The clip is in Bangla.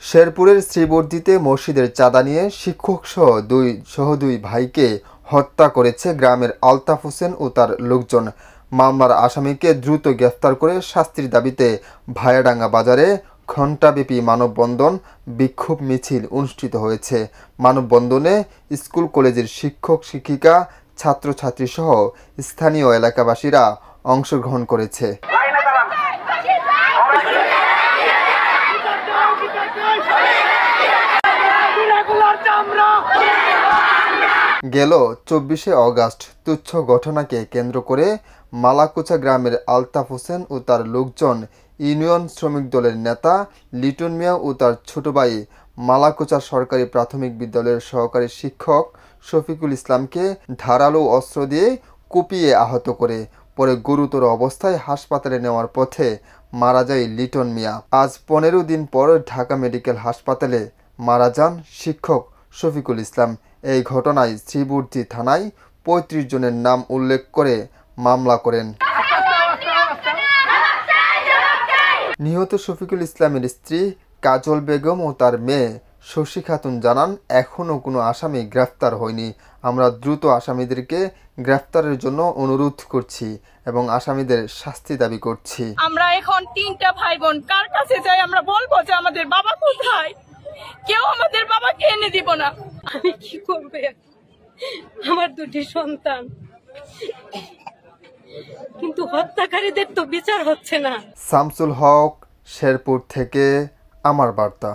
শেরপুরের শ্রীবর্ধিতে মসজিদের চাঁদা নিয়ে শিক্ষকসহ দুই ভাইকে হত্যা করেছে গ্রামের আলতাফ হোসেন ও তার লোকজন। মামলার আসামিকে দ্রুত গ্রেফতার করে শাস্তির দাবিতে ভায়াডাঙ্গা বাজারে ঘণ্টাব্যাপী মানববন্ধন বিক্ষোভ মিছিল অনুষ্ঠিত হয়েছে। মানববন্ধনে স্কুল কলেজের শিক্ষক শিক্ষিকা ছাত্রছাত্রীসহ স্থানীয় এলাকাবাসীরা অংশগ্রহণ করেছে। গেল ২৪শে অগাস্ট তুচ্ছ ঘটনাকে কেন্দ্র করে মালাকুচা গ্রামের আলতাফ হোসেন ও তার লোকজন ইউনিয়ন শ্রমিক দলের নেতা লিটন মিয়া ও তার ছোট ভাই মালাকুচা সরকারি প্রাথমিক বিদ্যালয়ের সহকারী শিক্ষক শফিকুল ইসলামকে ধারালো অস্ত্র দিয়ে কুপিয়ে আহত করে পরে গুরুতর অবস্থায় হাসপাতালে নেওয়ার পথে মারা যায় লিটন মিয়া। আজ ১৫ দিন পর ঢাকা মেডিকেল হাসপাতালে মারা যান শিক্ষক শফিকুল ইসলাম। এই ঘটনায় শ্রীবর্ধি থানায় ৩৫ জনের নাম উল্লেখ করে মামলা করেন। নিহত শফিকুল ইসলামের স্ত্রী কাজল বেগম ও তার মেয়ে শশী খাতুন জানান, এখনও কোনো আসামি গ্রেফতার হয়নি। আমরা দ্রুত আসামিদেরকে গ্রেফতারের জন্য অনুরোধ করছি এবং আসামিদের শাস্তি দাবি করছি। আমরা এখন ৩টা ভাই বোন কার কাছে যাই? আমরা বলবো যে আমাদের বাবা কোথায়? কেউ আমাদের বাবাকে এনে দিব না। আমি কি করব? আমার 2টি সন্তান, কিন্তু হত্যাকারীদের তো বিচার হচ্ছে না। শামসুল হক, শেরপুর থেকে আমার বার্তা।